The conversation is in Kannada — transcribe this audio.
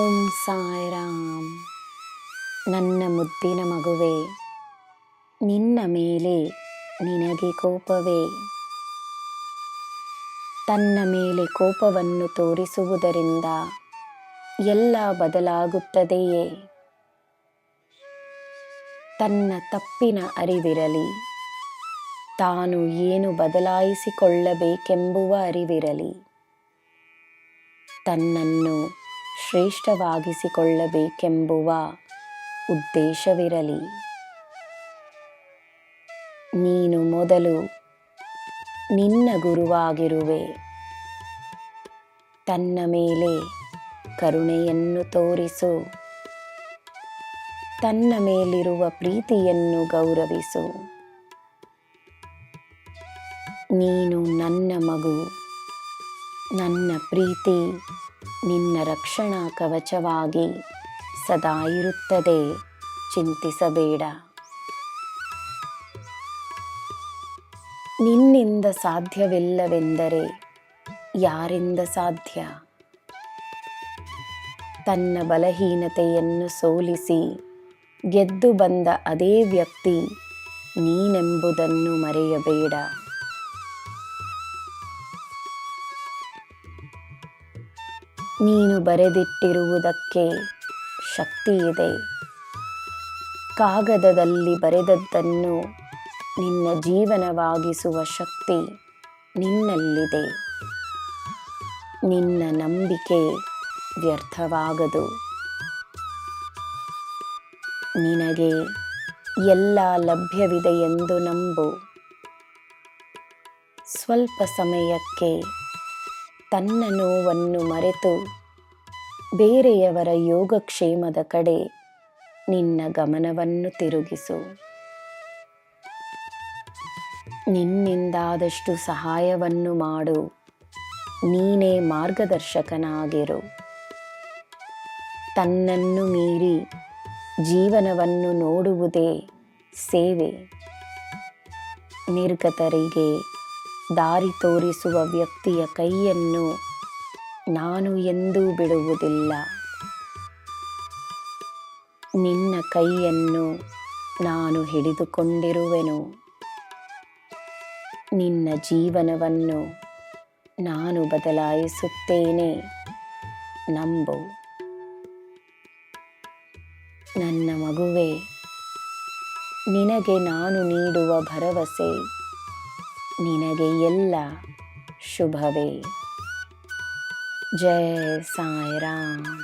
ಓಂ ಸಾಯಿರಾಮ್. ನನ್ನ ಮುದ್ದಿನ ಮಗುವೆ, ನಿನ್ನ ಮೇಲೆ ನಿನಗೆ ಕೋಪವೇ? ತನ್ನ ಮೇಲೆ ಕೋಪವನ್ನು ತೋರಿಸುವುದರಿಂದ ಎಲ್ಲ ಬದಲಾಗುತ್ತದೆಯೇ? ತನ್ನ ತಪ್ಪಿನ ಅರಿವಿರಲಿ, ತಾನು ಏನು ಬದಲಾಯಿಸಿಕೊಳ್ಳಬೇಕೆಂಬುವ ಅರಿವಿರಲಿ, ತನ್ನನ್ನು ಶ್ರೇಷ್ಠವಾಗಿಸಿಕೊಳ್ಳಬೇಕೆಂಬುವ ಉದ್ದೇಶವಿರಲಿ. ನೀನು ಮೊದಲು ನಿನ್ನ ಗುರುವಾಗಿರುವೆ. ತನ್ನ ಮೇಲೆ ಕರುಣೆಯನ್ನು ತೋರಿಸು. ತನ್ನ ಮೇಲಿರುವ ಪ್ರೀತಿಯನ್ನು ಗೌರವಿಸು. ನೀನು ನನ್ನ ಮಗು. ನನ್ನ ಪ್ರೀತಿ ನಿನ್ನ ರಕ್ಷಣಾ ಕವಚವಾಗಿ ಸದಾ ಇರುತ್ತದೆ. ಚಿಂತಿಸಬೇಡ. ನಿನ್ನಿಂದ ಸಾಧ್ಯವಿಲ್ಲವೆಂದರೆ ಯಾರಿಂದ ಸಾಧ್ಯ? ತನ್ನ ಬಲಹೀನತೆಯನ್ನು ಸೋಲಿಸಿ ಗೆದ್ದು ಬಂದ ಅದೇ ವ್ಯಕ್ತಿ ನೀನೆಂಬುದನ್ನು ಮರೆಯಬೇಡ. ನೀನು ಬರೆದಿಟ್ಟಿರುವುದಕ್ಕೆ ಶಕ್ತಿ ಇದೆ. ಕಾಗದದಲ್ಲಿ ಬರೆದದ್ದನ್ನು ನಿನ್ನ ಜೀವನವಾಗಿಸುವ ಶಕ್ತಿ ನಿನ್ನಲ್ಲಿದೆ. ನಿನ್ನ ನಂಬಿಕೆ ವ್ಯರ್ಥವಾಗದು. ನಿನಗೆ ಎಲ್ಲ ಲಭ್ಯವಿದೆ ಎಂದು ನಂಬು. ಸ್ವಲ್ಪ ಸಮಯಕ್ಕೆ ತನ್ನ ನೋವನ್ನು ಮರೆತು ಬೇರೆಯವರ ಯೋಗಕ್ಷೇಮದ ಕಡೆ ನಿನ್ನ ಗಮನವನ್ನು ತಿರುಗಿಸು. ನಿನ್ನಿಂದಾದಷ್ಟು ಸಹಾಯವನ್ನು ಮಾಡು. ನೀನೇ ಮಾರ್ಗದರ್ಶಕನಾಗಿರು. ತನ್ನನ್ನು ಮೀರಿ ಜೀವನವನ್ನು ನೋಡುವುದೇ ಸೇವೆ. ನಿರ್ಗತರಿಗೆ ದಾರಿ ತೋರಿಸುವ ವ್ಯಕ್ತಿಯ ಕೈಯನ್ನು ನಾನು ಎಂದೂ ಬಿಡುವುದಿಲ್ಲ. ನಿನ್ನ ಕೈಯನ್ನು ನಾನು ಹಿಡಿದುಕೊಂಡಿರುವೆನು. ನಿನ್ನ ಜೀವನವನ್ನು ನಾನು ಬದಲಾಯಿಸುತ್ತೇನೆ. ನಂಬು. ನನ್ನ ಮಗುವೆ, ನಿನಗೆ ನಾನು ನೀಡುವ ಭರವಸೆ ನಿನಗೆ ಎಲ್ಲ ಶುಭವೇ. ಜೈ ಸಾಯಿರಾಮ್.